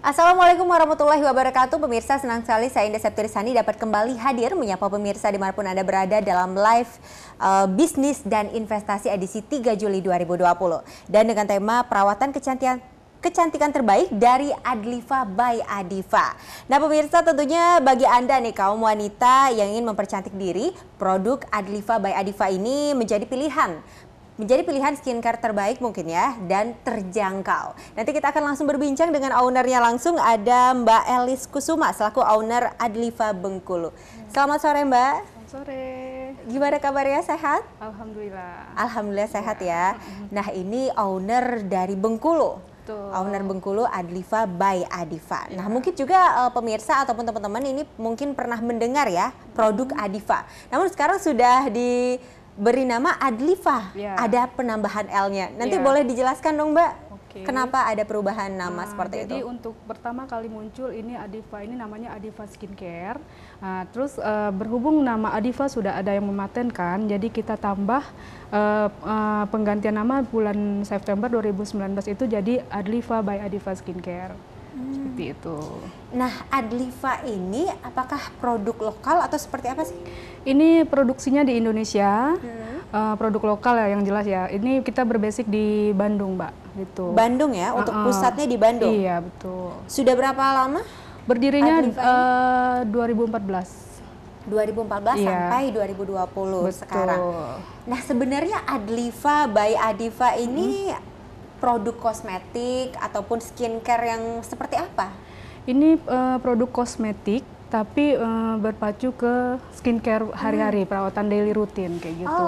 Assalamualaikum warahmatullahi wabarakatuh. Pemirsa, senang sekali saya Indah Septirisani dapat kembali hadir menyapa pemirsa dimanapun Anda berada dalam live bisnis dan investasi edisi 3 Juli 2020. Dan dengan tema perawatan kecantikan terbaik dari Adlifa by Adifa. Nah pemirsa, tentunya bagi Anda nih kaum wanita yang ingin mempercantik diri, produk Adlifa by Adifa ini menjadi pilihan skincare terbaik mungkin ya, dan terjangkau. Nanti kita akan langsung berbincang dengan ownernya langsung, ada Mbak Elis Kusuma selaku owner Adlifa Bengkulu. Selamat sore Mbak. Selamat sore. Gimana kabarnya, sehat? Alhamdulillah. Alhamdulillah sehat ya. Nah ini owner dari Bengkulu. Betul. Owner Bengkulu Adlifa by Adifa. Nah mungkin juga pemirsa ataupun teman-teman ini mungkin pernah mendengar ya produk Adifa. Namun sekarang sudah beri nama Adlifa, ada penambahan L-nya. Nanti boleh dijelaskan dong Mbak, kenapa ada perubahan nama seperti itu? Jadi untuk pertama kali muncul ini Adifa, ini namanya Adifa Skincare. Terus berhubung nama Adifa sudah ada yang mematenkan, jadi kita tambah penggantian nama bulan September 2019 itu jadi Adlifa by Adifa Skincare. Seperti itu. Nah, Adlifa ini apakah produk lokal atau seperti apa sih? Ini produksinya di Indonesia, produk lokal ya yang jelas ya. Ini kita berbasic di Bandung, Mbak. Gitu. Bandung ya, untuk pusatnya di Bandung? Iya, betul. Sudah berapa lama? Berdirinya 2014. 2014 sampai 2020 betul. Sekarang. Nah, sebenarnya Adlifa by Adifa ini produk kosmetik ataupun skincare yang seperti apa? Ini produk kosmetik tapi berpacu ke skincare hari-hari, perawatan daily rutin kayak gitu.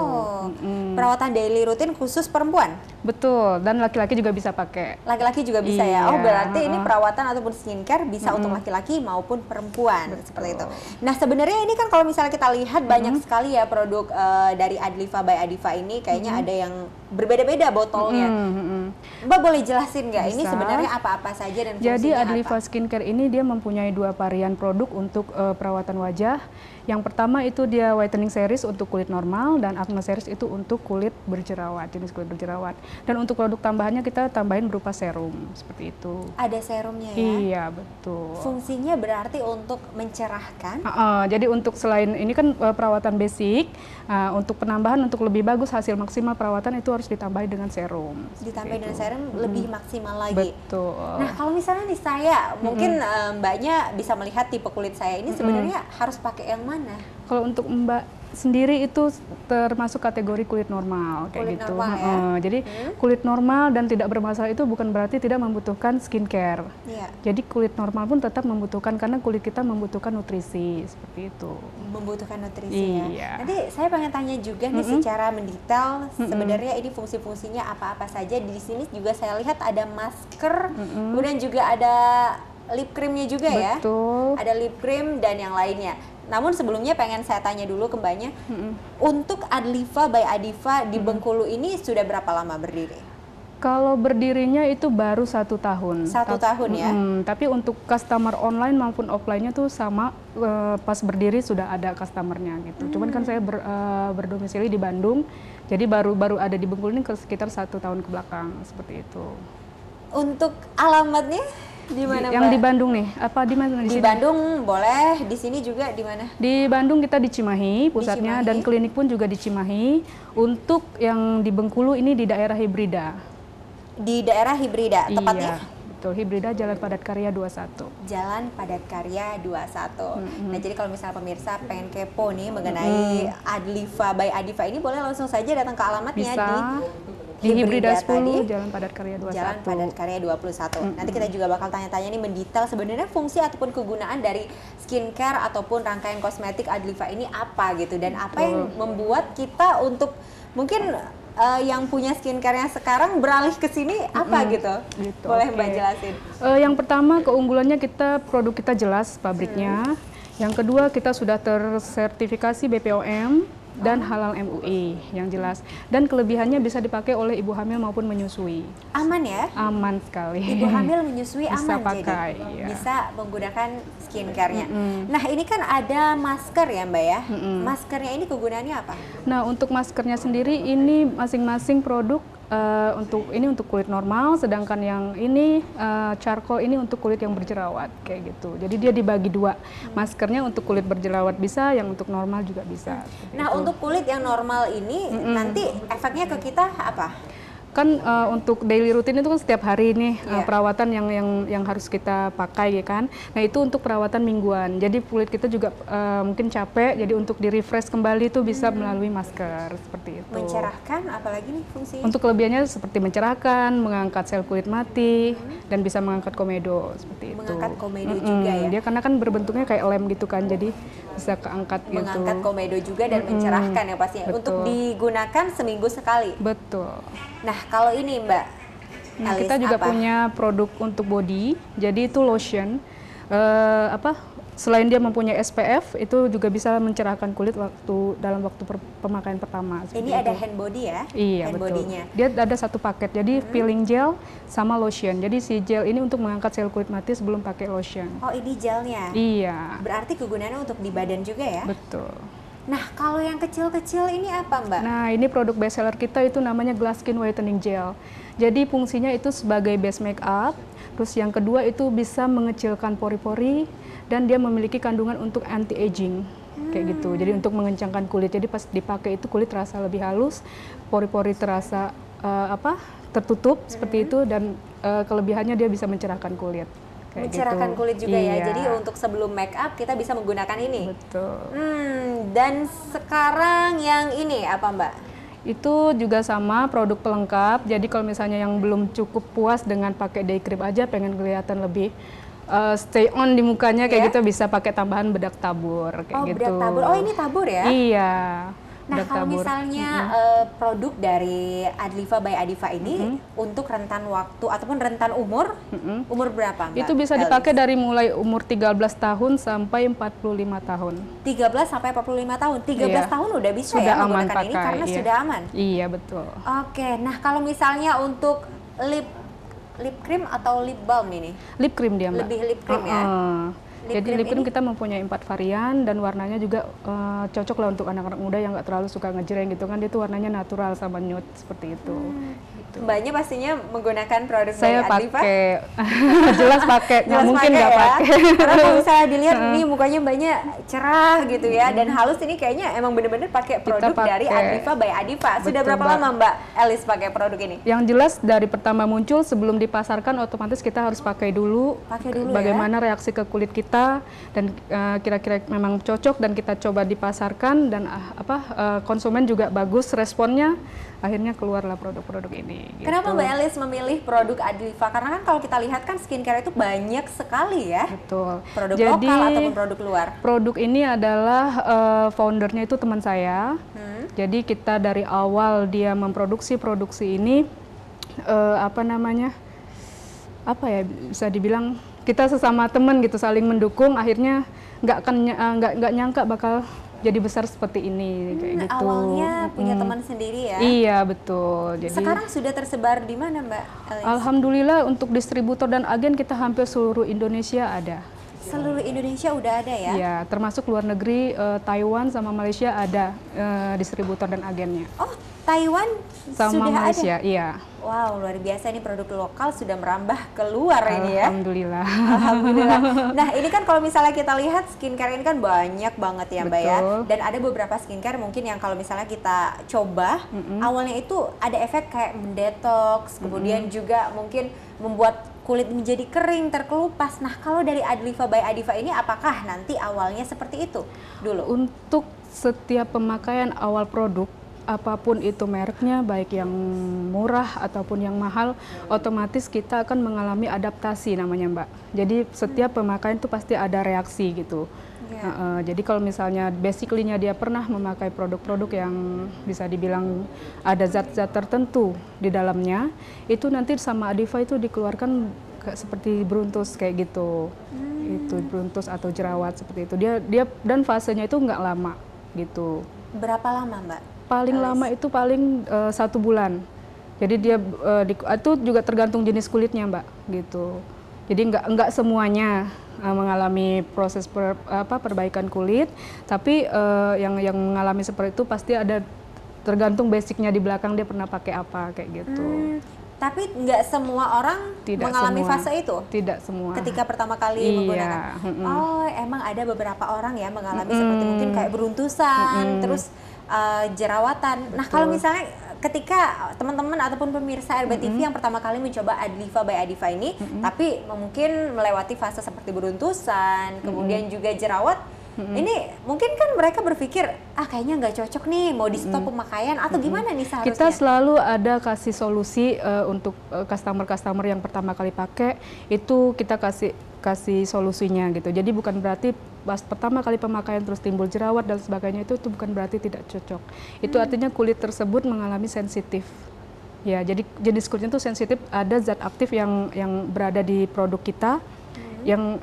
Perawatan daily rutin khusus perempuan? Betul, dan laki-laki juga bisa pakai. Laki-laki juga bisa ya? Oh berarti ini perawatan ataupun skincare bisa untuk laki-laki maupun perempuan. Betul. Seperti itu. Nah sebenarnya ini kan kalau misalnya kita lihat banyak sekali ya produk dari Adlifa by Adifa ini kayaknya ada yang berbeda-beda botolnya. Mbak boleh jelasin nggak ini sebenarnya apa-apa saja dan fungsinya? Jadi Adlifa Skincare ini dia mempunyai dua varian produk untuk perawatan wajah. Yang pertama itu dia whitening series untuk kulit normal dan acne series itu untuk kulit berjerawat, jenis kulit berjerawat. Dan untuk produk tambahannya kita tambahin berupa serum, seperti itu. Ada serumnya ya? Iya, betul. Fungsinya berarti untuk mencerahkan? Jadi untuk selain ini kan perawatan basic, untuk penambahan untuk lebih bagus hasil maksimal perawatan itu harus ditambahi dengan serum. Ditambahi dengan serum lebih maksimal lagi? Betul. Nah kalau misalnya nih saya, mungkin Mbaknya bisa melihat tipe kulit saya ini sebenarnya harus pakai yang mana? Kalau untuk Mbak sendiri itu termasuk kategori kulit normal kayak gitu. Normal, ya? Jadi kulit normal dan tidak bermasalah itu bukan berarti tidak membutuhkan skincare. Jadi kulit normal pun tetap membutuhkan karena kulit kita membutuhkan nutrisi seperti itu. Membutuhkan nutrisi ya. Nanti saya pengen tanya juga nih secara mendetail sebenarnya ini fungsi-fungsinya apa-apa saja. Di sini juga saya lihat ada masker, kemudian juga ada lip creamnya juga ya. Betul. Ada lip cream dan yang lainnya. Namun sebelumnya pengen saya tanya dulu ke Mbaknya, untuk Adlifa by Adifa di Bengkulu ini sudah berapa lama berdiri? Kalau berdirinya itu baru 1 tahun. 1 tahun ya? Tapi untuk customer online maupun offline-nya tuh sama, pas berdiri sudah ada customernya gitu. Cuman kan saya berdomisili di Bandung, jadi baru ada di Bengkulu ini sekitar 1 tahun ke belakang, seperti itu. Untuk alamatnya? Di mana, yang Mbak? Di Bandung nih, apa di mana? Di Bandung boleh, di sini juga di mana? Di Bandung kita di Cimahi pusatnya, dan klinik pun juga di Cimahi. Untuk yang di Bengkulu ini di daerah Hibrida. Di daerah Hibrida, tepatnya? Betul, Hibrida Jalan Padat Karya 21. Jalan Padat Karya 21. Nah jadi kalau misalnya pemirsa pengen kepo nih mengenai Adlifa by Adifa ini, boleh langsung saja datang ke alamatnya di Hibrida 10, Jalan Padat Karya 21. Jalan Padat Karya 21. Nanti kita juga bakal tanya-tanya nih mendetail sebenarnya fungsi ataupun kegunaan dari skincare ataupun rangkaian kosmetik Adlifa ini apa gitu, dan apa yang membuat kita untuk mungkin yang punya skincare-nya sekarang beralih ke sini apa gitu? Boleh Mbak jelasin? Yang pertama keunggulannya produk kita jelas pabriknya. Yang kedua kita sudah tersertifikasi BPOM dan halal MUI yang jelas, dan kelebihannya bisa dipakai oleh ibu hamil maupun menyusui. Aman ya? Aman sekali. Ibu hamil menyusui bisa aman pakai, jadi bisa menggunakan skincare-nya. Nah ini kan ada masker ya Mbak ya? Maskernya ini kegunaannya apa? Nah untuk maskernya sendiri ini masing-masing produk untuk kulit normal, sedangkan yang ini charcoal ini untuk kulit yang berjerawat kayak gitu. Jadi dia dibagi dua, maskernya untuk kulit berjerawat bisa, yang untuk normal juga bisa. Nah untuk kulit yang normal ini nanti efeknya ke kita apa? Kan untuk daily routine itu kan setiap hari nih perawatan yang harus kita pakai ya kan. Nah itu untuk perawatan mingguan. Jadi kulit kita juga mungkin capek, jadi untuk di refresh kembali itu bisa melalui masker seperti itu. Mencerahkan, apalagi nih fungsinya? Untuk kelebihannya seperti mencerahkan, mengangkat sel kulit mati, dan bisa mengangkat komedo seperti itu. Mengangkat komedo juga ya? Dia karena kan berbentuknya kayak lem gitu kan, jadi bisa keangkat gitu. Mengangkat komedo juga dan mencerahkan ya pastinya. Betul. Untuk digunakan seminggu sekali? Betul. Nah kalau ini Mbak Alice, kita juga punya produk untuk body, jadi itu lotion. Selain dia mempunyai SPF, itu juga bisa mencerahkan kulit dalam waktu pemakaian pertama. Ini ada hand body ya? Iya, hand betul. bodinya. Dia ada satu paket, jadi peeling gel sama lotion. Jadi si gel ini untuk mengangkat sel kulit mati sebelum pakai lotion. Oh ini gelnya? Iya. Berarti kegunaannya untuk di badan juga ya? Betul. Nah kalau yang kecil-kecil ini apa Mbak? Nah ini produk best seller kita itu namanya Glass Skin Whitening Gel. Jadi fungsinya itu sebagai base makeup. Terus yang kedua itu bisa mengecilkan pori-pori dan dia memiliki kandungan untuk anti-aging kayak gitu. Jadi untuk mengencangkan kulit. Jadi pas dipakai itu kulit terasa lebih halus, pori-pori terasa tertutup seperti itu, dan kelebihannya dia bisa mencerahkan kulit. Mencerahkan gitu. Kulit juga ya. Iya. Jadi untuk sebelum make up kita bisa menggunakan ini. Betul. Dan sekarang yang ini apa Mbak? Itu juga sama produk pelengkap. Jadi kalau misalnya yang belum cukup puas dengan pakai day cream aja, pengen kelihatan lebih stay on di mukanya kayak gitu, bisa pakai tambahan bedak tabur kayak gitu. Bedak tabur. Oh ini tabur ya? Iya. Nah kalau misalnya produk dari Adliva by Adiva ini untuk rentan waktu ataupun rentan umur, umur berapa Mbak? Itu bisa dipakai dari mulai umur 13 tahun sampai 45 tahun. 13 sampai 45 tahun? 13 tahun udah bisa sudah ya aman menggunakan pakai, ini karena sudah aman? Iya betul. Oke, nah kalau misalnya untuk lip cream atau lip balm ini? Lip cream dia Mbak. Lebih lip cream ya? Jadi lip cream kita mempunyai 4 varian dan warnanya juga cocok lah untuk anak-anak muda yang nggak terlalu suka ngejreng gitu kan. Dia tuh warnanya natural sama nude seperti itu. Mbaknya pastinya menggunakan produk saya dari Adliva? pakai, jelas pakai, nggak mungkin nggak ya? pakai. Karena kalau misalnya dilihat nih mukanya Mbaknya cerah gitu ya, dan halus, ini kayaknya emang bener-bener pakai produk dari Adliva by Adiva. Sudah berapa lama Mbak Alice pakai produk ini? Yang jelas dari pertama muncul sebelum dipasarkan otomatis kita harus pakai dulu bagaimana reaksi ke kulit kita, dan kira-kira memang cocok dan kita coba dipasarkan, dan konsumen juga bagus responnya, akhirnya keluarlah produk-produk ini. Gitu. Kenapa Mbak Alice memilih produk Adliva? Karena kan kalau kita lihat kan skincare itu banyak sekali ya. Betul. Produk lokal ataupun produk luar. Produk ini adalah foundernya itu teman saya. Jadi kita dari awal dia memproduksi ini bisa dibilang kita sesama teman gitu, saling mendukung. Akhirnya nggak nyangka bakal jadi besar seperti ini kayak gitu. Awalnya punya teman sendiri ya? Iya betul. Jadi sekarang sudah tersebar di mana Mbak Alice? Alhamdulillah untuk distributor dan agen kita hampir seluruh Indonesia ada. Seluruh Indonesia udah ada ya? Iya, termasuk luar negeri, Taiwan sama Malaysia ada distributor dan agennya. Oh, Taiwan sama sudah Malaysia, ada? Iya. Wow, luar biasa, ini produk lokal sudah merambah keluar ini ya. Alhamdulillah. Alhamdulillah. Nah, ini kan kalau misalnya kita lihat skincare ini kan banyak banget ya Mbak ya. Dan ada beberapa skincare mungkin yang kalau misalnya kita coba, awalnya itu ada efek kayak mendetoks, kemudian juga mungkin membuat kulit menjadi kering, terkelupas. Nah, kalau dari Adliva by Adiva ini apakah nanti awalnya seperti itu dulu? Untuk setiap pemakaian awal produk, apapun itu mereknya, baik yang murah ataupun yang mahal, otomatis kita akan mengalami adaptasi namanya Mbak. Jadi setiap pemakaian itu pasti ada reaksi gitu. Jadi kalau misalnya basically-nya dia pernah memakai produk-produk yang bisa dibilang ada zat-zat tertentu di dalamnya, itu nanti sama Adiva itu dikeluarkan seperti bruntus kayak gitu. Itu bruntus atau jerawat seperti itu. Dia dan fasenya itu nggak lama gitu. Berapa lama Mbak? Paling lama itu paling 1 bulan. Jadi dia itu juga tergantung jenis kulitnya Mbak gitu. Jadi nggak semuanya mengalami proses perbaikan kulit, tapi yang mengalami seperti itu pasti ada tergantung basicnya di belakang dia pernah pakai apa kayak gitu. Tapi nggak semua orang mengalami fase itu? Tidak semua. Ketika pertama kali menggunakan? Oh, emang ada beberapa orang ya mengalami seperti mungkin kayak beruntusan, terus jerawatan. Nah, kalau misalnya ketika teman-teman ataupun pemirsa RBTV yang pertama kali mencoba Adliva by Adiva ini, tapi mungkin melewati fase seperti beruntusan, kemudian juga jerawat, ini mungkin kan mereka berpikir, kayaknya nggak cocok nih, mau di stop pemakaian atau gimana nih seharusnya? Kita selalu ada kasih solusi untuk customer-customer yang pertama kali pakai, itu kita kasih solusinya gitu. Jadi bukan berarti pas pertama kali pemakaian terus timbul jerawat dan sebagainya, itu bukan berarti tidak cocok. Itu artinya kulit tersebut mengalami sensitif. Ya, jadi jenis kulitnya itu sensitif, ada zat aktif yang berada di produk kita yang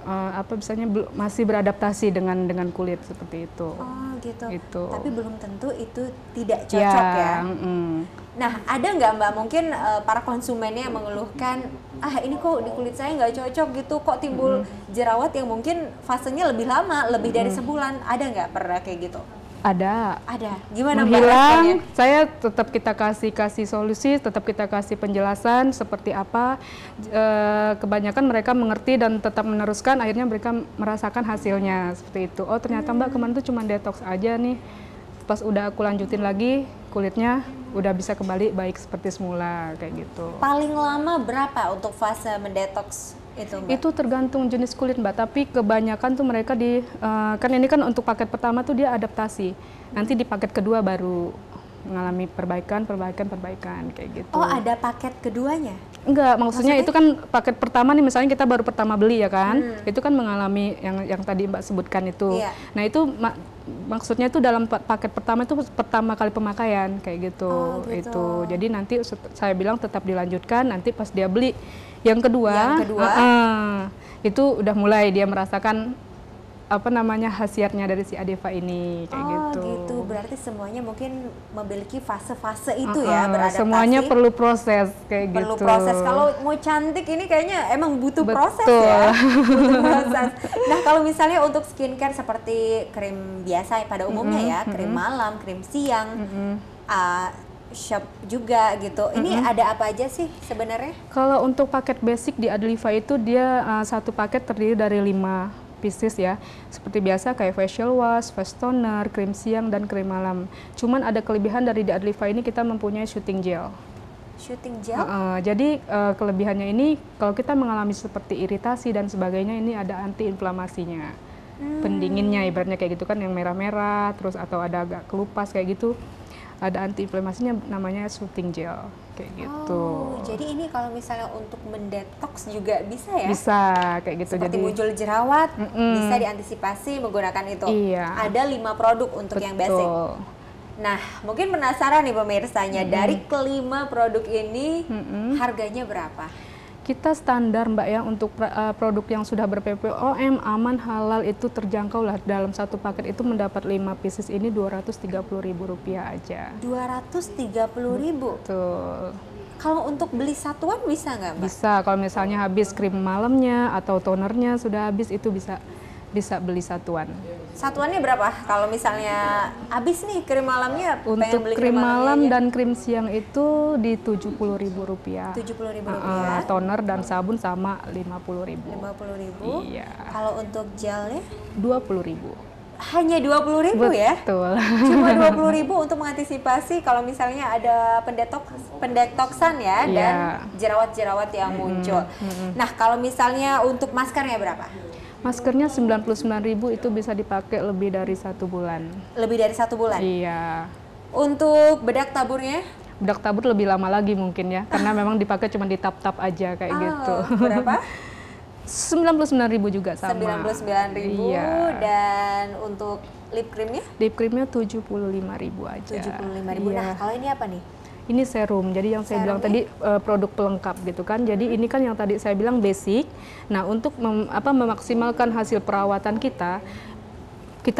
misalnya masih beradaptasi dengan kulit seperti itu. Oh gitu. Gitu. Tapi belum tentu itu tidak cocok ya. Nah, ada nggak Mbak mungkin para konsumennya yang mengeluhkan, ini kok di kulit saya nggak cocok gitu, kok timbul jerawat yang mungkin fasenya lebih lama, lebih dari sebulan, ada nggak pernah kayak gitu? Ada. Gimana Mbak responnya? Saya tetap kita kasih solusi, tetap kita kasih penjelasan seperti apa. Kebanyakan mereka mengerti dan tetap meneruskan, akhirnya mereka merasakan hasilnya seperti itu. Oh, ternyata Mbak kemarin tuh cuma detox aja nih. Pas udah aku lanjutin lagi, kulitnya udah bisa kembali baik seperti semula kayak gitu. Paling lama berapa untuk fase mendetoks itu, Mbak? Itu tergantung jenis kulit, Mbak, tapi kebanyakan tuh mereka kan ini kan untuk paket pertama tuh dia adaptasi. Nanti di paket kedua baru mengalami perbaikan kayak gitu. Oh, ada paket keduanya? Enggak, maksudnya itu kan paket pertama nih, misalnya kita baru pertama beli ya kan, itu kan mengalami yang tadi Mbak sebutkan itu. Iya. Nah itu maksudnya itu dalam paket pertama itu pertama kali pemakaian kayak gitu. Oh, gitu. Itu jadi nanti saya bilang tetap dilanjutkan, nanti pas dia beli yang kedua itu udah mulai dia merasakan khasiatnya dari si Adiva ini kayak gitu. Oh gitu, berarti semuanya mungkin memiliki fase-fase itu ya, beradaptasi. Semuanya perlu proses kayak gitu. Perlu proses. Kalau mau cantik ini kayaknya emang butuh proses ya. Butuh proses. Nah, kalau misalnya untuk skincare seperti krim biasa pada umumnya ya, krim malam, krim siang, shop juga gitu. Ini ada apa aja sih sebenarnya? Kalau untuk paket basic di Adliva itu dia satu paket terdiri dari 5 pieces ya. Seperti biasa kayak facial wash, face toner, krim siang dan krim malam. Cuman ada kelebihan dari di Adliva ini kita mempunyai shooting gel. Shooting gel? Jadi kelebihannya ini kalau kita mengalami seperti iritasi dan sebagainya, ini ada anti-inflamasinya. Pendinginnya ibaratnya kayak gitu kan, yang merah-merah terus atau ada agak kelupas kayak gitu. Ada anti-inflamasinya namanya shooting gel kayak gitu. Oh, jadi ini kalau misalnya untuk mendetoks juga bisa ya? Bisa kayak gitu. Seperti jadi muncul jerawat bisa diantisipasi menggunakan itu. Iya. Ada 5 produk untuk yang basic. Nah, mungkin penasaran nih pemirsanya, dari kelima produk ini harganya berapa? Kita standar Mbak ya untuk produk yang sudah ber-PPOM, aman, halal, itu terjangkau lah. Dalam satu paket itu mendapat 5 pieces ini Rp230.000 aja. Rp230.000? Betul. Kalau untuk beli satuan bisa nggak Mbak? Bisa, kalau misalnya habis krim malamnya atau tonernya sudah habis, itu bisa beli satuan. Satuannya berapa? Kalau misalnya habis nih krim malamnya, untuk beli krim malam aja. dan krim siang itu di Rp70.000. Rp70.000. Toner dan sabun sama Rp50.000. Rp50.000. Iya. Kalau untuk gelnya? Rp20.000. Hanya Rp20.000 ya? Betul. Cuma Rp20.000 untuk mengantisipasi kalau misalnya ada pendetoksan ya, dan jerawat-jerawat yang muncul. Nah, kalau misalnya untuk maskernya berapa? Maskernya Rp99.000 itu bisa dipakai lebih dari 1 bulan. Lebih dari 1 bulan? Iya. Untuk bedak taburnya? Bedak tabur lebih lama lagi mungkin ya, karena memang dipakai cuma di tap-tap aja kayak gitu. Berapa? Rp99.000 juga sama. Rp99.000. Iya. Dan untuk lip creamnya? Lip creamnya Rp75.000 aja. Rp75.000. Iya. Nah, kalau ini apa nih? Ini serum, jadi yang saya bilang tadi produk pelengkap gitu kan. Jadi ini kan yang tadi saya bilang basic. Nah, untuk memaksimalkan hasil perawatan kita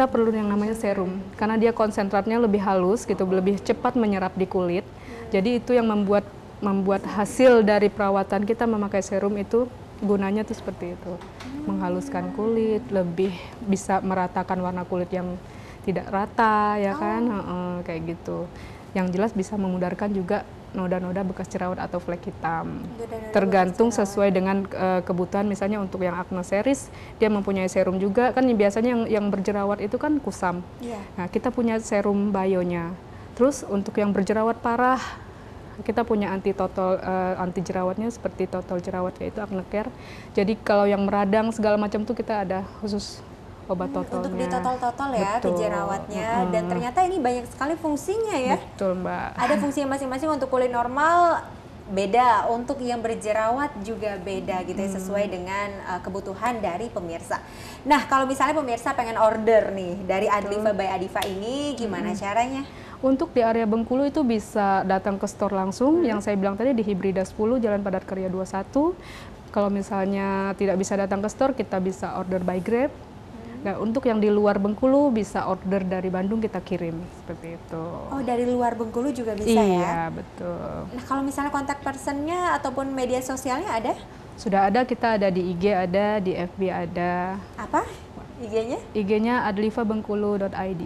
perlu yang namanya serum. Karena dia konsentratnya lebih halus gitu, lebih cepat menyerap di kulit. Jadi itu yang membuat hasil dari perawatan kita memakai serum itu gunanya tuh seperti itu. Menghaluskan kulit, lebih bisa meratakan warna kulit yang tidak rata ya kan, kayak gitu. Yang jelas bisa memudarkan juga noda-noda bekas jerawat atau flek hitam. Tergantung sesuai dengan kebutuhan. Misalnya untuk yang acne series, dia mempunyai serum juga. Kan biasanya yang berjerawat itu kan kusam. Nah, kita punya serum bionya. Terus untuk yang berjerawat parah, kita punya anti jerawatnya seperti total jerawat, yaitu acne care. Jadi kalau yang meradang segala macam tuh kita ada khusus obat totalnya. Untuk ditotol-totol ya ke jerawatnya. Dan ternyata ini banyak sekali fungsinya ya. Betul, Mbak. Ada fungsinya masing-masing. Untuk kulit normal beda, untuk yang berjerawat juga beda gitu ya, sesuai dengan kebutuhan dari pemirsa. Nah, kalau misalnya pemirsa pengen order nih dari Adlifa by Adifa ini, gimana caranya? Untuk di area Bengkulu itu bisa datang ke store langsung, yang saya bilang tadi di Hibrida 10, Jalan Padat Karya 21. Kalau misalnya tidak bisa datang ke store, kita bisa order by Grab. Nah, untuk yang di luar Bengkulu bisa order dari Bandung, kita kirim seperti itu. Oh, dari luar Bengkulu juga bisa ya? Iya, betul. Nah, kalau misalnya kontak personnya ataupun media sosialnya ada? Sudah ada, kita ada di IG, ada di FB, ada. Apa IG-nya? IG-nya adlifabengkulu.id.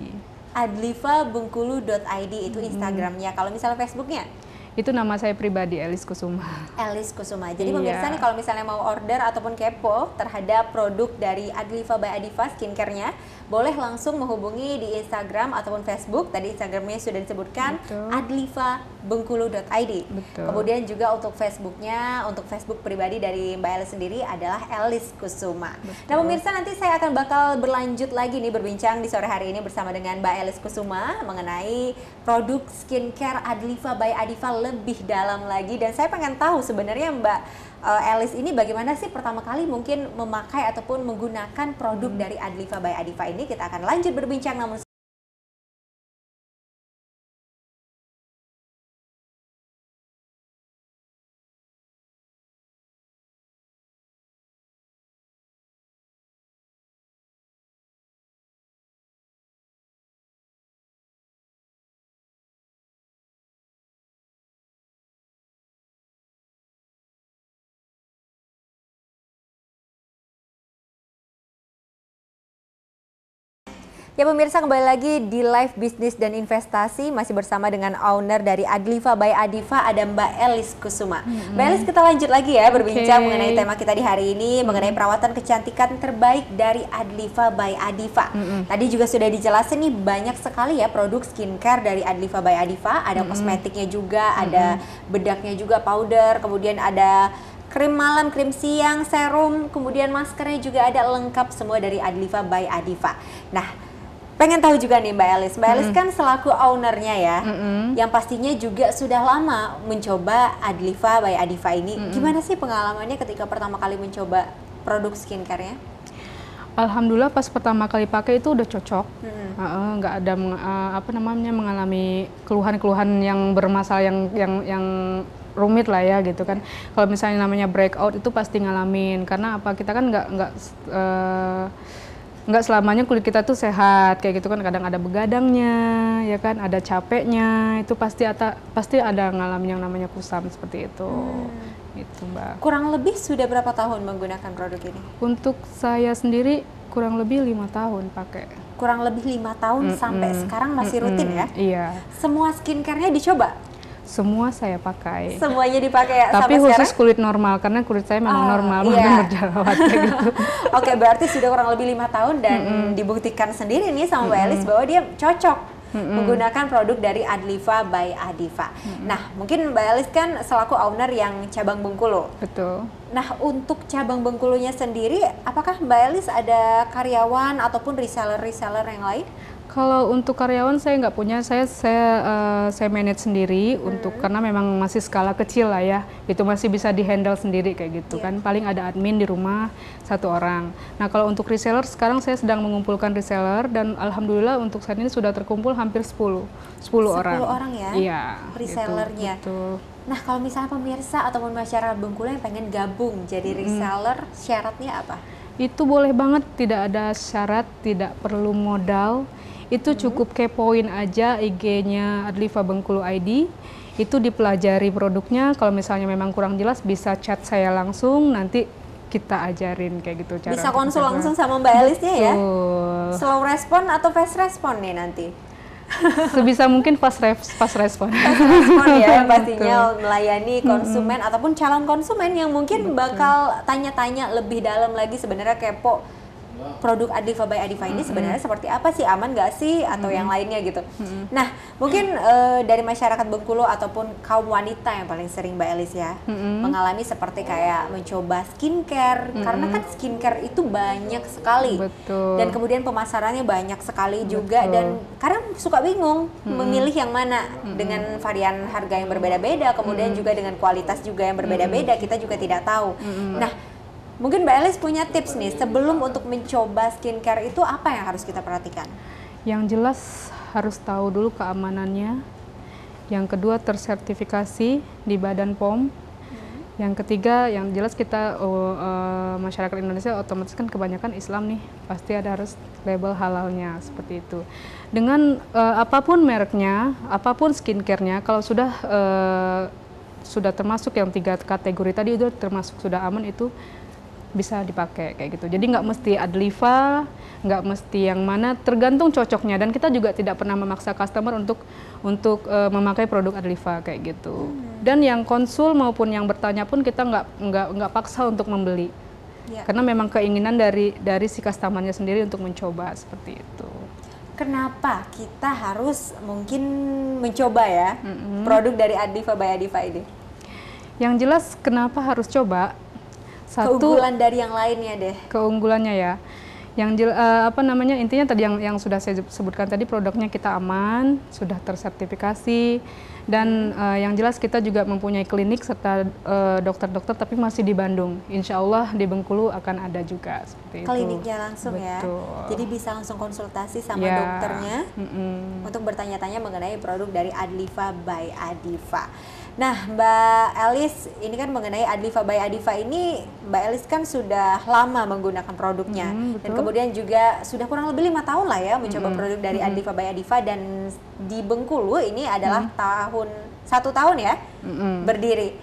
adlifabengkulu.id itu Instagramnya. Kalau misalnya Facebooknya? Itu nama saya pribadi, Elis Kusuma. Elis Kusuma. Jadi pemirsa nih, kalau misalnya mau order ataupun kepo terhadap produk dari Adlifa by Adifa skincare-nya, boleh langsung menghubungi di Instagram ataupun Facebook. Tadi Instagramnya sudah disebutkan, adlifabengkulu.id. Kemudian juga untuk Facebooknya, untuk Facebook pribadi dari Mbak Elis sendiri adalah Elis Kusuma. Nah pemirsa, nanti saya akan bakal berlanjut lagi nih berbincang di sore hari ini bersama dengan Mbak Elis Kusuma mengenai produk skincare Adlifa by Adifa lebih dalam lagi. Dan saya pengen tahu sebenarnya Mbak Elis ini bagaimana sih pertama kali mungkin memakai ataupun menggunakan produk dari Adlifa by Adifa ini. Kita akan lanjut berbincang, namun ya pemirsa, kembali lagi di Live Bisnis dan Investasi, masih bersama dengan owner dari Adlifa by Adifa, ada Mbak Elis Kusuma. Mbak Elis, kita lanjut lagi ya berbincang mengenai tema kita di hari ini, mengenai perawatan kecantikan terbaik dari Adlifa by Adifa. Tadi juga sudah dijelasin nih, banyak sekali ya produk skincare dari Adlifa by Adifa, ada kosmetiknya juga, ada bedaknya juga, powder, kemudian ada krim malam, krim siang, serum, kemudian maskernya juga ada, lengkap semua dari Adlifa by Adifa. Nah, pengen tahu juga nih Mbak Elis. Mbak Elis kan selaku ownernya ya, yang pastinya juga sudah lama mencoba Adlifa by Adifa ini. Gimana sih pengalamannya ketika pertama kali mencoba produk skincare-nya? Alhamdulillah pas pertama kali pakai itu udah cocok, nggak ada mengalami keluhan-keluhan yang bermasalah, yang rumit lah ya gitu kan. Kalau misalnya namanya breakout itu pasti ngalamin, karena apa, kita kan nggak selamanya kulit kita tuh sehat kayak gitu kan, kadang ada begadangnya ya kan, ada capeknya, itu pasti ada ngalamin yang namanya kusam seperti itu. Itu Mbak. Kurang lebih sudah berapa tahun menggunakan produk ini? Untuk saya sendiri kurang lebih 5 tahun pakai. Kurang lebih 5 tahun sampai sekarang masih rutin ya? Iya. Semua skincare-nya dicoba? Semua saya pakai. Semuanya dipakai ya? Tapi sampai khusus sekarang? kulit normal, karena kulit saya memang normal, bukan berjerawat gitu. Oke, berarti sudah kurang lebih 5 tahun dan dibuktikan sendiri nih sama Mbak Elis bahwa dia cocok menggunakan produk dari Adlifa by Adifa. Nah, mungkin Mbak Elis kan selaku owner yang cabang Bengkulu. Betul. Nah, untuk cabang Bengkulunya sendiri, apakah Mbak Elis ada karyawan ataupun reseller-reseller yang lain? Kalau untuk karyawan saya nggak punya, saya manage sendiri untuk, karena memang masih skala kecil lah ya, itu masih bisa dihandle sendiri kayak gitu kan. Paling ada admin di rumah 1 orang. Nah kalau untuk reseller sekarang saya sedang mengumpulkan reseller, dan alhamdulillah untuk saat ini sudah terkumpul hampir 10 orang. 10 orang ya? Iya. Resellernya. Gitu. Nah kalau misalnya pemirsa ataupun masyarakat Bengkulu yang pengen gabung jadi reseller, syaratnya apa? Itu boleh banget, tidak ada syarat, tidak perlu modal. Itu cukup kepoin aja IG-nya Adlifa Bengkulu ID, itu dipelajari produknya. Kalau misalnya memang kurang jelas bisa chat saya langsung, nanti kita ajarin kayak gitu cara. Bisa konsul langsung sama Mbak Elisnya ya? Slow respon atau fast respon nih nanti? Sebisa mungkin fast respon. Fast respon ya, yang pastinya melayani konsumen ataupun calon konsumen yang mungkin bakal tanya-tanya lebih dalam lagi, sebenarnya kepo produk Adifa by Adifa ini sebenarnya seperti apa sih, aman nggak sih, atau yang lainnya gitu. Nah, mungkin dari masyarakat Bengkulu ataupun kaum wanita yang paling sering Mbak Elis ya mengalami seperti kayak mencoba skincare, karena kan skincare itu banyak sekali. Betul. Dan kemudian pemasarannya banyak sekali juga, dan kadang suka bingung memilih yang mana dengan varian harga yang berbeda-beda, kemudian juga dengan kualitas juga yang berbeda-beda, kita juga tidak tahu. Nah, mungkin Mbak Elis punya tips nih, sebelum untuk mencoba skincare itu apa yang harus kita perhatikan? Yang jelas harus tahu dulu keamanannya. Yang kedua, tersertifikasi di Badan POM. Yang ketiga, yang jelas kita masyarakat Indonesia otomatis kan kebanyakan Islam nih, pasti ada harus label halalnya seperti itu. Dengan apapun mereknya, apapun skincare-nya, kalau sudah termasuk yang 3 kategori tadi, itu termasuk sudah aman, itu bisa dipakai kayak gitu. Jadi nggak mesti Adlifa, nggak mesti yang mana, tergantung cocoknya. Dan kita juga tidak pernah memaksa customer untuk memakai produk Adlifa kayak gitu. Dan yang konsul maupun yang bertanya pun kita nggak paksa untuk membeli, karena memang keinginan dari si customernya sendiri untuk mencoba seperti itu. Kenapa kita harus mungkin mencoba ya produk dari Adifa by Adifa ini? Yang jelas kenapa harus coba? Satu, keunggulan dari yang lainnya deh. Keunggulannya ya, yang intinya tadi yang sudah saya sebutkan tadi, produknya kita aman, sudah tersertifikasi, dan yang jelas kita juga mempunyai klinik serta dokter-dokter, tapi masih di Bandung. Insya Allah di Bengkulu akan ada juga seperti itu. Kliniknya langsung. Betul. Ya, jadi bisa langsung konsultasi sama dokternya untuk bertanya-tanya mengenai produk dari Adlifa by Adifa. Nah, Mbak Elis, ini kan mengenai Adlifa by Adifa ini, Mbak Elis kan sudah lama menggunakan produknya, dan kemudian juga sudah kurang lebih 5 tahun lah ya mencoba produk dari Adlifa by Adifa, dan di Bengkulu ini adalah 1 tahun ya berdiri.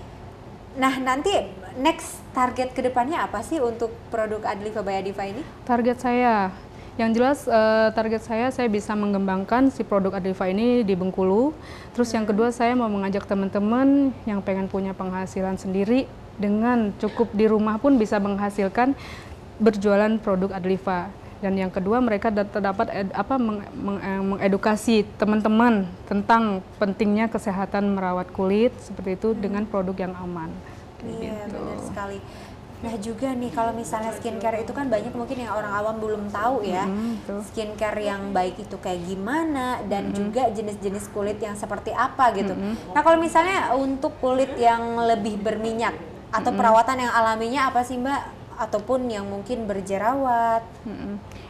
Nah, nanti next target kedepannya apa sih untuk produk Adlifa by Adifa ini? Target saya, yang jelas target saya bisa mengembangkan si produk Adlifa ini di Bengkulu. Terus yang kedua, saya mau mengajak teman-teman yang pengen punya penghasilan sendiri, dengan cukup di rumah pun bisa menghasilkan berjualan produk Adlifa. Dan yang kedua, mereka dapat mengedukasi teman-teman tentang pentingnya kesehatan merawat kulit seperti itu dengan produk yang aman. Iya, gitu. Benar sekali. Nah juga nih, kalau misalnya skincare itu kan banyak mungkin yang orang awam belum tahu ya, skincare yang baik itu kayak gimana, dan juga jenis-jenis kulit yang seperti apa gitu. Nah kalau misalnya untuk kulit yang lebih berminyak atau perawatan yang alaminya apa sih Mbak? Ataupun yang mungkin berjerawat,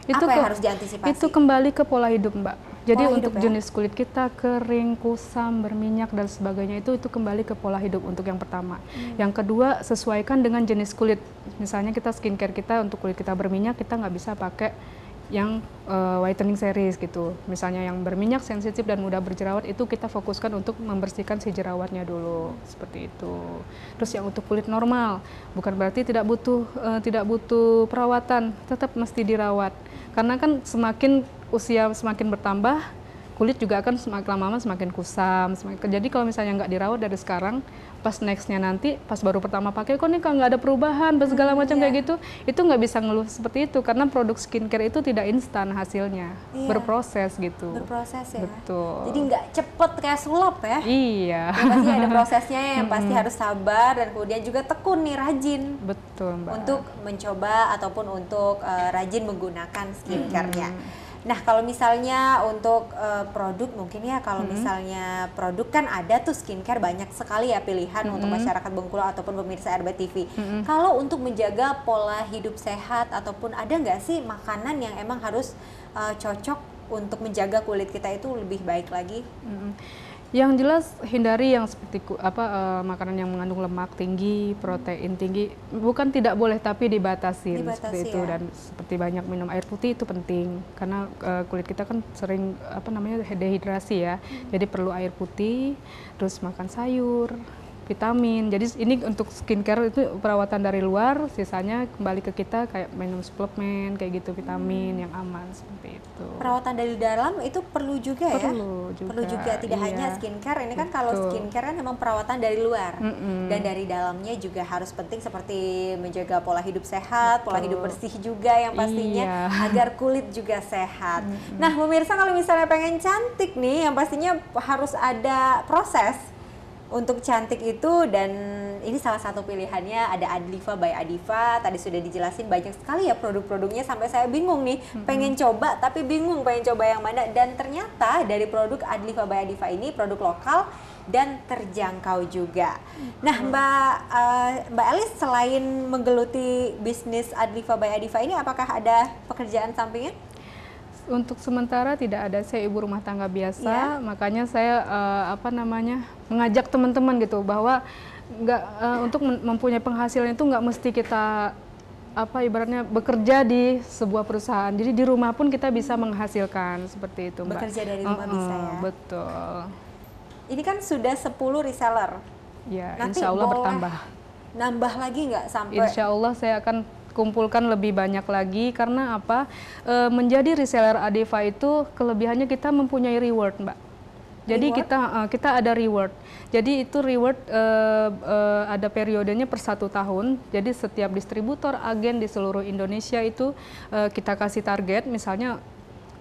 apa yang harus diantisipasi? Itu kembali ke pola hidup Mbak. Jadi untuk jenis kulit kita kering, kusam, berminyak dan sebagainya, itu kembali ke pola hidup untuk yang pertama. Yang kedua, sesuaikan dengan jenis kulit. Misalnya kita skincare kita untuk kulit kita berminyak, kita nggak bisa pakai yang whitening series gitu. Misalnya yang berminyak, sensitif dan mudah berjerawat, itu kita fokuskan untuk membersihkan si jerawatnya dulu, seperti itu. Terus yang untuk kulit normal, bukan berarti tidak butuh perawatan, tetap mesti dirawat. Karena kan usia semakin bertambah, kulit juga akan semakin lama semakin kusam. Jadi kalau misalnya nggak dirawat dari sekarang, pas nextnya nanti, pas baru pertama pakai, kok nih nggak ada perubahan, segala macam kayak gitu, itu nggak bisa ngeluh seperti itu, karena produk skincare itu tidak instan hasilnya, berproses gitu. Berproses ya. Betul. Jadi nggak cepet kayak sulap ya. Iya. Ya, pasti ada prosesnya yang pasti harus sabar, dan kemudian juga tekun nih, rajin. Betul Mbak. Untuk mencoba ataupun untuk rajin menggunakan skincare-nya. Nah kalau misalnya untuk produk mungkin ya, kalau misalnya produk kan ada tuh skincare banyak sekali ya pilihan untuk masyarakat Bengkulu ataupun pemirsa RBTV. Kalau untuk menjaga pola hidup sehat ataupun ada nggak sih makanan yang emang harus cocok untuk menjaga kulit kita itu lebih baik lagi? Yang jelas hindari yang seperti makanan yang mengandung lemak tinggi, protein tinggi. Bukan tidak boleh, tapi dibatasi seperti itu. Dan seperti banyak minum air putih itu penting, karena kulit kita kan sering dehidrasi ya. Jadi perlu air putih, terus makan sayur, vitamin. Jadi ini untuk skincare itu perawatan dari luar, sisanya kembali ke kita kayak minum suplemen kayak gitu, vitamin yang aman seperti itu. Perawatan dari dalam itu perlu juga ya? Perlu juga, tidak hanya skincare. Ini kan kalau skincare kan memang perawatan dari luar. Dan dari dalamnya juga harus penting seperti menjaga pola hidup sehat, pola hidup bersih juga yang pastinya agar kulit juga sehat. Nah, pemirsa kalau misalnya pengen cantik nih, yang pastinya harus ada proses untuk cantik itu, dan ini salah satu pilihannya ada Adlifa by Adifa. Tadi sudah dijelasin banyak sekali ya produk-produknya, sampai saya bingung nih, pengen coba tapi bingung pengen coba yang mana. Dan ternyata dari produk Adlifa by Adifa ini produk lokal dan terjangkau juga. Nah, Mbak Elis, selain menggeluti bisnis Adlifa by Adifa ini, apakah ada pekerjaan sampingan? Untuk sementara tidak ada, saya ibu rumah tangga biasa, makanya saya mengajak teman-teman gitu bahwa untuk mempunyai penghasilan itu nggak mesti kita ibaratnya bekerja di sebuah perusahaan. Jadi di rumah pun kita bisa menghasilkan seperti itu, Mbak. Bekerja dari rumah bisa ya. Betul. Ini kan sudah 10 reseller. Ya, nanti insya Allah bertambah. Nambah lagi nggak sampai? Insya Allah saya akan kumpulkan lebih banyak lagi, karena menjadi reseller Adifa itu kelebihannya kita mempunyai reward, Mbak. Jadi kita ada reward. Jadi itu reward ada periodenya per 1 tahun. Jadi setiap distributor, agen di seluruh Indonesia itu kita kasih target, misalnya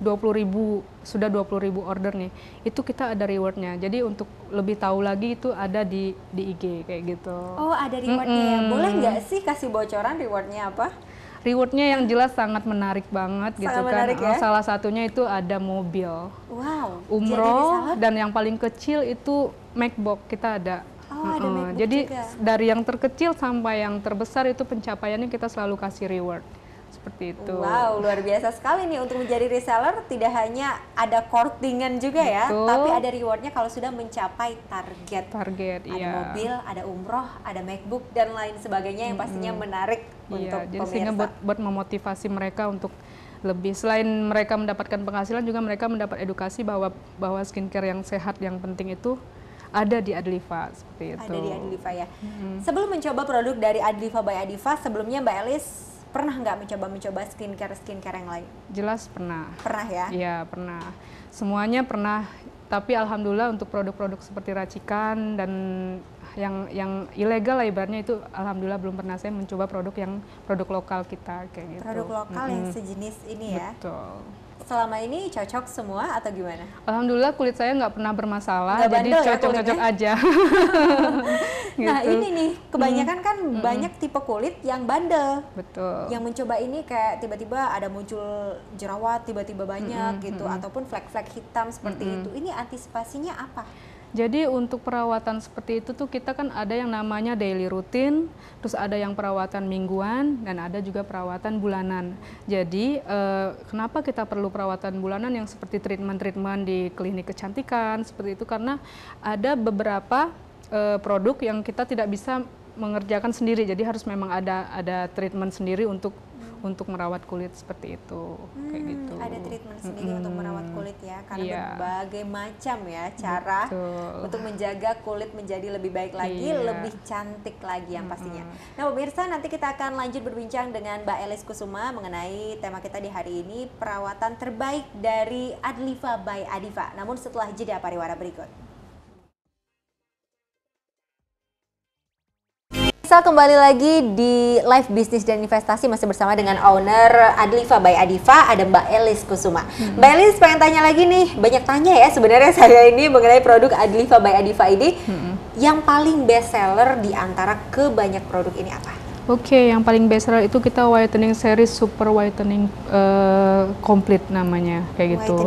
20.000, sudah 20.000 order nih, itu kita ada rewardnya. Jadi untuk lebih tahu lagi itu ada di IG kayak gitu. Oh, ada rewardnya ya. Boleh nggak sih kasih bocoran rewardnya apa? Rewardnya yang jelas sangat menarik banget gitu kan. Menarik ya? Salah satunya itu ada mobil, umroh, dan yang paling kecil itu MacBook kita ada. Ada MacBook jadi juga. Dari yang terkecil sampai yang terbesar itu pencapaiannya kita selalu kasih reward. Seperti itu. Wow, luar biasa sekali nih untuk menjadi reseller. Tidak hanya ada courtingan juga ya, tapi ada rewardnya kalau sudah mencapai target. Ada mobil, ada umroh, ada MacBook dan lain sebagainya yang pastinya menarik untuk jadi pemirsa. Sehingga buat memotivasi mereka untuk lebih, selain mereka mendapatkan penghasilan, juga mereka mendapat edukasi bahwa skincare yang sehat yang penting itu ada di Adlifa, seperti itu. Ada di Adlifa ya. Sebelum mencoba produk dari Adlifa by Adifa, sebelumnya Mbak Elis pernah nggak mencoba skincare yang lain? Jelas pernah. Pernah ya? Iya, pernah. Semuanya pernah, tapi alhamdulillah untuk produk-produk seperti racikan dan yang ilegal lah ibaratnya itu, alhamdulillah belum pernah saya mencoba produk lokal kita kayak gitu. Produk lokal yang sejenis ini ya? Betul. Selama ini cocok semua atau gimana? Alhamdulillah kulit saya nggak pernah bermasalah, jadi cocok-cocok aja. Nah ini nih, kebanyakan kan banyak tipe kulit yang bandel. Betul. Yang mencoba ini kayak tiba-tiba ada muncul jerawat, tiba-tiba banyak gitu, ataupun flek-flek hitam seperti itu. Ini antisipasinya apa? Jadi untuk perawatan seperti itu tuh kita kan ada yang namanya daily routine, terus ada yang perawatan mingguan, dan ada juga perawatan bulanan. Jadi kenapa kita perlu perawatan bulanan yang seperti treatment-treatment di klinik kecantikan seperti itu, karena ada beberapa produk yang kita tidak bisa mengerjakan sendiri, jadi harus memang ada treatment sendiri untuk merawat kulit seperti itu, kayak gitu. Ada treatment sendiri untuk merawat kulit ya, karena berbagai macam ya cara untuk menjaga kulit menjadi lebih baik lagi, lebih cantik lagi yang pastinya. Nah pemirsa, nanti kita akan lanjut berbincang dengan Mbak Elis Kusuma mengenai tema kita di hari ini, perawatan terbaik dari Adlifa by Adifa. Namun setelah jeda pariwara berikut. Kembali lagi di Live Bisnis dan Investasi, masih bersama dengan owner Adlifa by Adifa, ada Mbak Elis Kusuma. Mbak Elis, pengen tanya lagi nih, banyak tanya ya sebenarnya saya ini mengenai produk Adlifa by Adifa ini. Yang paling best seller di antara kebanyak produk ini apa? Oke, yang paling best seller itu kita whitening series super whitening complete namanya, kayak gitu.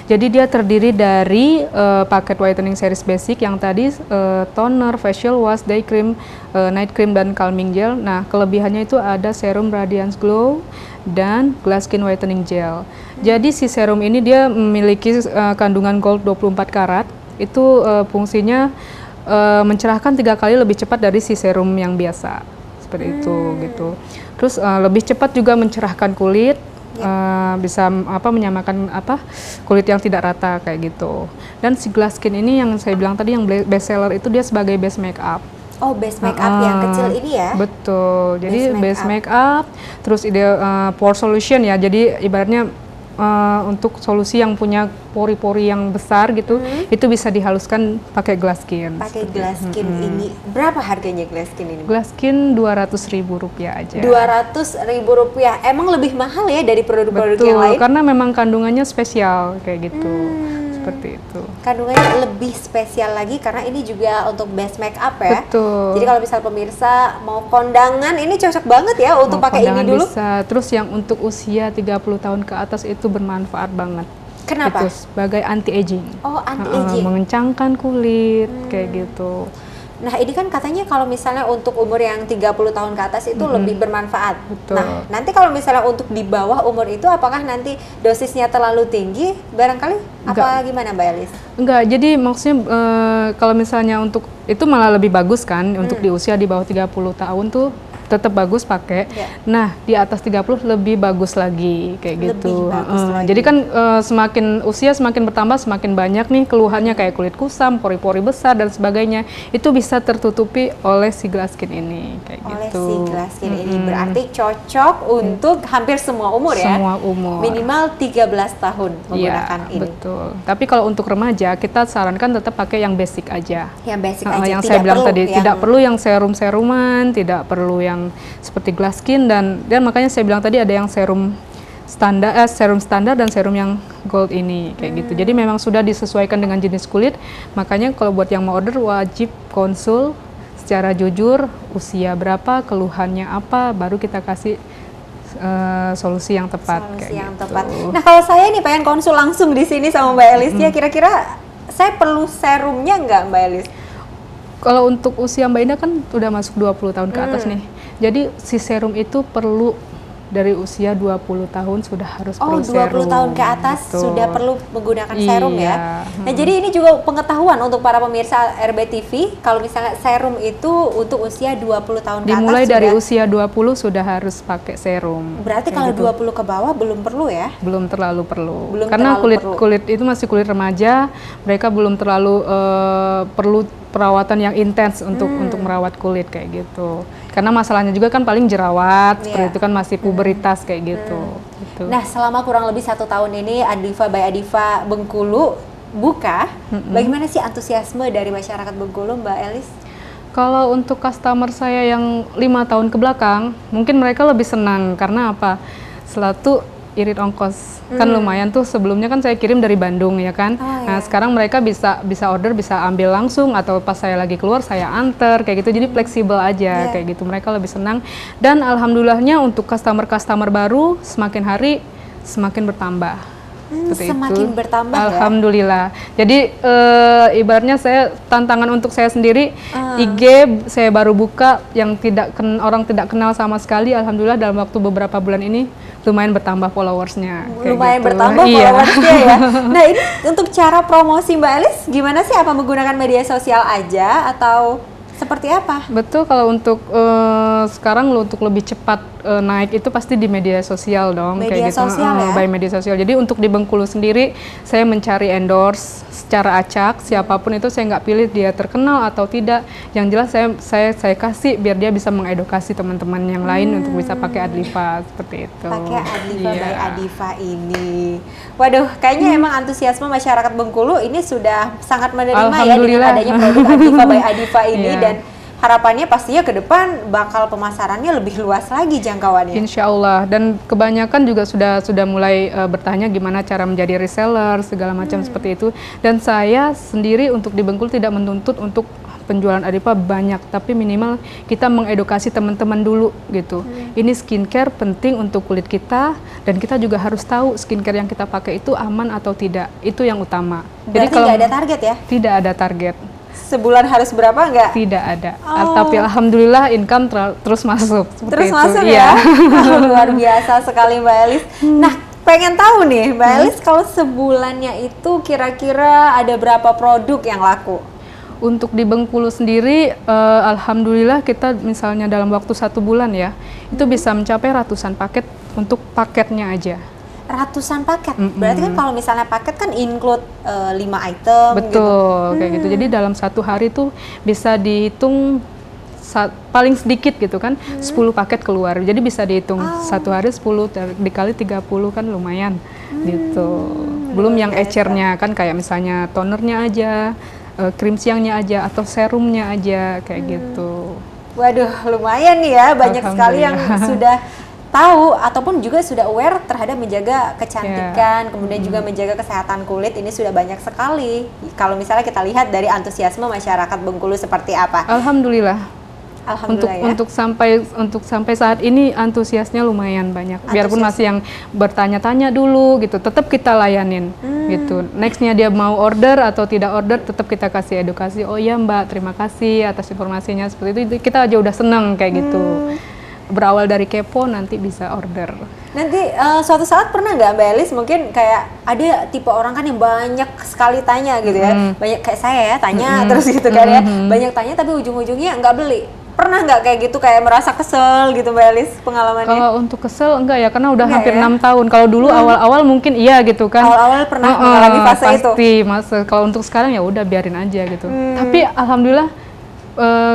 Jadi dia terdiri dari paket whitening series basic yang tadi toner, facial wash, day cream, night cream, dan calming gel. Nah, kelebihannya itu ada serum Radiance Glow dan glass skin whitening gel. Jadi si serum ini dia memiliki kandungan gold 24 karat. Itu fungsinya mencerahkan 3 kali lebih cepat dari si serum yang biasa. Seperti itu gitu. Terus lebih cepat juga mencerahkan kulit, bisa menyamakan kulit yang tidak rata kayak gitu. Dan si Glass Skin ini yang saya bilang tadi yang best seller itu dia sebagai base makeup. Oh, base makeup yang kecil ini ya? Betul. Jadi base makeup, terus ide pore solution ya. Jadi ibaratnya untuk solusi yang punya pori-pori yang besar gitu, itu bisa dihaluskan pakai Glass Skin. Pakai Glass Skin ini, berapa harganya Glass Skin ini? Glass Skin Rp200.000 aja. Rp200.000, emang lebih mahal ya dari produk-produk yang lain? Karena memang kandungannya spesial kayak gitu. Seperti itu. Kandungannya lebih spesial lagi karena ini juga untuk base makeup ya. Betul. Jadi kalau misal pemirsa mau kondangan, ini cocok banget ya untuk pakai ini dulu. Bisa. Terus yang untuk usia 30 tahun ke atas itu bermanfaat banget. Kenapa? Itu sebagai anti-aging. Oh, anti-aging. Mengencangkan kulit kayak gitu. Nah, ini kan katanya kalau misalnya untuk umur yang 30 tahun ke atas itu lebih bermanfaat. Betul. Nah, nanti kalau misalnya untuk di bawah umur itu apakah nanti dosisnya terlalu tinggi? Barangkali apa gimana Mbak Elis? Enggak, jadi maksudnya kalau misalnya untuk itu malah lebih bagus kan untuk di usia di bawah 30 tahun tuh tetap bagus pakai. Nah, di atas 30 lebih bagus lagi kayak gitu. Jadi kan semakin usia semakin bertambah semakin banyak nih keluhannya kayak kulit kusam, pori-pori besar dan sebagainya. Itu bisa tertutupi oleh si Glass Skin ini kayak gitu. Oleh si Glass Skin ini berarti cocok untuk hampir semua umur ya. Semua umur. Minimal 13 tahun menggunakan ini. Betul. Tapi kalau untuk remaja kita sarankan tetap pakai yang basic aja. Yang basic aja. Yang saya bilang tadi tidak perlu yang serum-seruman, tidak perlu yang seperti Glass Skin dan makanya saya bilang tadi ada yang serum standar dan serum yang gold ini kayak gitu. Jadi memang sudah disesuaikan dengan jenis kulit. Makanya kalau buat yang mau order wajib konsul secara jujur, usia berapa, keluhannya apa, baru kita kasih solusi yang tepat. Solusi yang tepat. Nah, kalau saya nih pengen konsul langsung di sini sama Mbak Elis, ya kira-kira saya perlu serumnya nggak Mbak Elis? Kalau untuk usia Mbak Indah kan udah masuk 20 tahun ke atas nih. Jadi si serum itu perlu dari usia 20 tahun sudah harus perlu serum. 20 tahun ke atas sudah perlu menggunakan serum ya. Nah, jadi ini juga pengetahuan untuk para pemirsa RBTV kalau misalnya serum itu untuk usia 20 tahun ke atas. Dimulai dari usia 20 sudah harus pakai serum. Berarti kalau 20 ke bawah belum perlu ya? Belum terlalu perlu. Karena kulit itu masih kulit remaja, mereka belum terlalu perlu perawatan yang intens untuk merawat kulit kayak gitu. Karena masalahnya juga kan paling jerawat, seperti itu kan masih puberitas kayak gitu. Nah, selama kurang lebih 1 tahun ini Adiva by Adiva Bengkulu buka, bagaimana sih antusiasme dari masyarakat Bengkulu Mbak Elis? Kalau untuk customer saya yang 5 tahun ke belakang, mungkin mereka lebih senang karena apa? Selatu irit ongkos kan lumayan tuh, sebelumnya kan saya kirim dari Bandung ya kan. Nah, sekarang mereka bisa order, bisa ambil langsung atau pas saya lagi keluar saya anter kayak gitu. Jadi fleksibel aja kayak gitu. Mereka lebih senang dan alhamdulillahnya untuk customer baru semakin hari semakin bertambah. Semakin bertambah alhamdulillah. Jadi ibaratnya saya tantangan untuk saya sendiri, IG saya baru buka yang orang tidak kenal sama sekali, alhamdulillah dalam waktu beberapa bulan ini lumayan bertambah followersnya. Lumayan bertambah followersnya ya. Nah, ini untuk cara promosi Mbak Elis gimana sih? Apa menggunakan media sosial aja atau seperti apa? Betul, kalau untuk sekarang untuk lebih cepat naik itu pasti di media sosial dong. Media kayak gitu. Sosial ya? By media sosial. Jadi untuk di Bengkulu sendiri saya mencari endorse secara acak, siapapun itu saya nggak pilih dia terkenal atau tidak. Yang jelas saya kasih biar dia bisa mengedukasi teman-teman yang lain untuk bisa pakai Adliva seperti itu. Pakai Adliva by Adiva ini. Waduh, kayaknya emang antusiasme masyarakat Bengkulu ini sudah sangat menerima ya dengan adanya produk Adliva by Adiva ini dan harapannya pastinya ke depan bakal pemasarannya lebih luas lagi jangkauannya. Insya Allah, dan kebanyakan juga sudah mulai bertanya gimana cara menjadi reseller segala macam seperti itu. Dan saya sendiri untuk di Bengkulu tidak menuntut untuk penjualan Adiva banyak, tapi minimal kita mengedukasi teman-teman dulu gitu. Ini skincare penting untuk kulit kita dan kita juga harus tahu skincare yang kita pakai itu aman atau tidak. Itu yang utama. Berarti kalau nggak ada target ya? Tidak ada target. Sebulan harus berapa enggak? Tidak ada. Tapi alhamdulillah income terus masuk. Terus masuk ya? Luar biasa sekali Mbak Elis. Nah, pengen tahu nih Mbak Elis kalau sebulannya itu kira-kira ada berapa produk yang laku? Untuk di Bengkulu sendiri, alhamdulillah kita misalnya dalam waktu 1 bulan ya, itu bisa mencapai ratusan paket untuk paketnya aja. Ratusan paket. Berarti kan kalau misalnya paket kan include 5 item. Betul, gitu. Kayak gitu. Jadi dalam satu hari tuh bisa dihitung paling sedikit gitu kan, 10 paket keluar. Jadi bisa dihitung satu hari 10 dikali 30 kan lumayan gitu. Belum yang ecernya kan, kayak misalnya tonernya aja, krim siangnya aja, atau serumnya aja kayak gitu. Waduh, lumayan nih ya, banyak sekali yang sudah tahu ataupun juga sudah aware terhadap menjaga kecantikan, kemudian juga menjaga kesehatan kulit. Ini sudah banyak sekali. Kalau misalnya kita lihat dari antusiasme masyarakat Bengkulu seperti apa. Alhamdulillah. Alhamdulillah untuk sampai saat ini antusiasnya lumayan banyak. Biarpun masih yang bertanya-tanya dulu gitu, tetap kita layanin gitu. Nextnya dia mau order atau tidak order, tetap kita kasih edukasi. Oh iya Mbak, terima kasih atas informasinya, seperti itu. Kita aja udah seneng kayak gitu. Berawal dari kepo, nanti bisa order. Nanti suatu saat pernah nggak Mbak Elis mungkin kayak ada tipe orang kan yang banyak sekali tanya gitu ya, banyak kayak saya ya tanya terus gitu kan ya, banyak tanya tapi ujung-ujungnya nggak beli. Pernah nggak kayak gitu, kayak merasa kesel gitu Mbak Elis pengalamannya? Kalau untuk kesel enggak ya, karena udah hampir 6 tahun. Kalau dulu awal-awal mungkin iya gitu kan. Awal-awal pernah mengalami fase pasti, itu. Pasti. Kalau untuk sekarang ya udah biarin aja gitu. Tapi alhamdulillah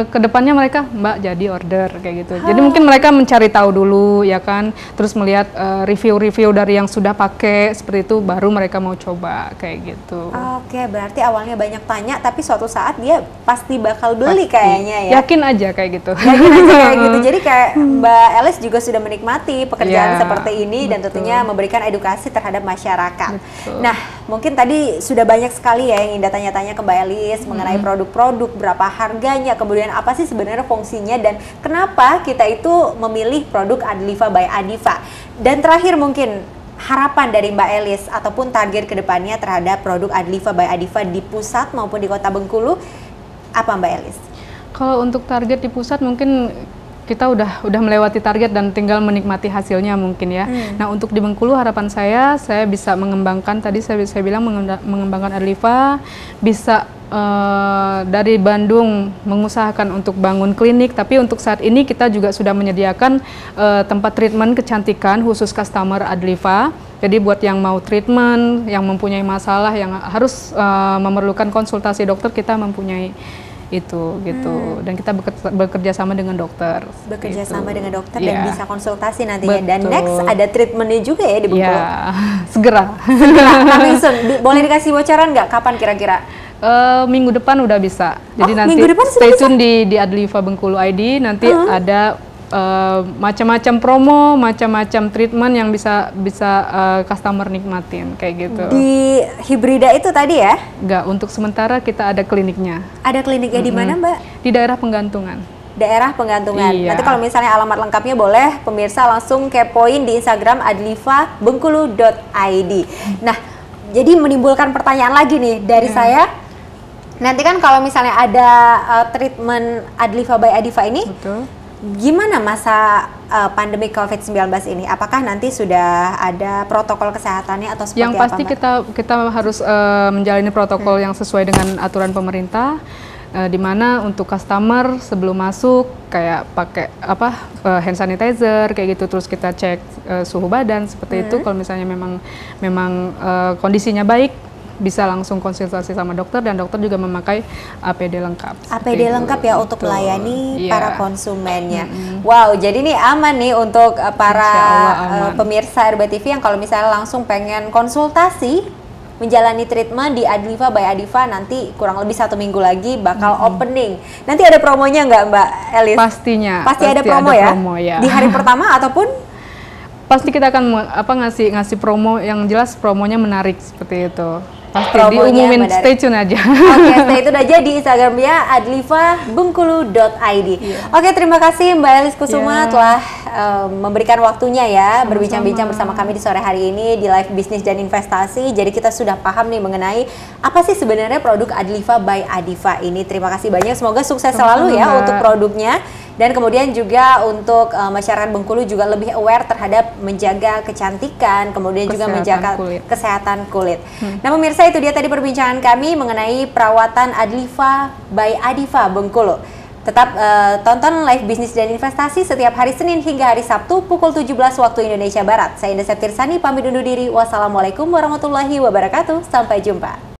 kedepannya mereka Mbak jadi order kayak gitu. Jadi mungkin mereka mencari tahu dulu ya kan, terus melihat review-review dari yang sudah pakai seperti itu, baru mereka mau coba kayak gitu. Oke, berarti awalnya banyak tanya tapi suatu saat dia pasti bakal beli kayaknya ya. Yakin aja kayak gitu. Yakin aja kayak gitu. Jadi kayak Mbak Elis juga sudah menikmati pekerjaan seperti ini dan tentunya memberikan edukasi terhadap masyarakat. Nah, mungkin tadi sudah banyak sekali ya yang Indah tanya-tanya ke Mbak Elis mengenai produk-produk, berapa harganya, kemudian apa sih sebenarnya fungsinya dan kenapa kita itu memilih produk Adlifa by Adifa. Dan terakhir mungkin harapan dari Mbak Elis ataupun target kedepannya terhadap produk Adlifa by Adifa di pusat maupun di Kota Bengkulu apa Mbak Elis? Kalau untuk target di pusat mungkin kita udah melewati target dan tinggal menikmati hasilnya mungkin ya. Nah untuk di Bengkulu harapan saya bisa mengembangkan, tadi saya bilang mengembangkan Adlifa, bisa dari Bandung mengusahakan untuk bangun klinik, tapi untuk saat ini kita juga sudah menyediakan tempat treatment kecantikan khusus customer Adlifa. Jadi buat yang mau treatment, yang mempunyai masalah, yang harus memerlukan konsultasi dokter, kita mempunyai itu gitu. Dan kita bekerja sama dengan dokter. Bekerja sama dengan dokter dan bisa konsultasi nantinya. Betul. Dan next ada treatmentnya juga ya di Bengkulu. Segera. Coming soon. Boleh dikasih bocoran nggak kapan kira-kira? Minggu depan udah bisa. Jadi nanti stay tune di Adlifa Bengkulu ID, nanti ada macam-macam promo, macam-macam treatment yang bisa customer nikmatin kayak gitu. Di Hibrida itu tadi ya? Enggak, untuk sementara kita ada kliniknya. Ada kliniknya di mana Mbak? Di daerah Penggantungan. Daerah Penggantungan. Iya. Nanti kalau misalnya alamat lengkapnya boleh pemirsa langsung kepoin di Instagram adlifabengkulu.id. Nah, jadi menimbulkan pertanyaan lagi nih dari saya. Nanti kan kalau misalnya ada treatment Adlifa by Adifa ini, gimana masa pandemi COVID-19 ini? Apakah nanti sudah ada protokol kesehatannya atau seperti apa? Yang pasti kita harus menjalani protokol yang sesuai dengan aturan pemerintah, di mana untuk customer sebelum masuk kayak pakai hand sanitizer kayak gitu, terus kita cek suhu badan seperti itu. Kalau misalnya memang kondisinya baik, bisa langsung konsultasi sama dokter, dan dokter juga memakai APD lengkap. APD lengkap ya untuk melayani para konsumennya. Wow, jadi ini aman nih untuk para pemirsa RBTV yang kalau misalnya langsung pengen konsultasi, menjalani treatment di Adlifa by Adifa, nanti kurang lebih 1 minggu lagi bakal opening. Nanti ada promonya nggak Mbak Elis? Pastinya. Pasti ada promo ya? Di hari pertama ataupun? Pasti kita akan ngasih promo yang jelas, promonya menarik seperti itu. Pasti diumumin, stay tune aja. Oke, stay tune aja di Instagramnya adlifabengkulu.id. Oke, terima kasih Mbak Elis Kusuma telah memberikan waktunya ya, berbincang-bincang bersama kami di sore hari ini di Live Bisnis dan Investasi. Jadi kita sudah paham nih mengenai apa sih sebenarnya produk Adlifa by Adifa ini. Terima kasih banyak, semoga sukses selalu ya untuk produknya. Dan kemudian juga untuk masyarakat Bengkulu juga lebih aware terhadap menjaga kecantikan, kemudian juga menjaga kesehatan kulit. Nah pemirsa, itu dia tadi perbincangan kami mengenai perawatan Adlifa by Adifa Bengkulu. Tetap tonton live bisnis dan investasi setiap hari Senin hingga hari Sabtu pukul 17 waktu Indonesia Barat. Saya Indah Septirsani pamit undur diri. Wassalamualaikum warahmatullahi wabarakatuh. Sampai jumpa.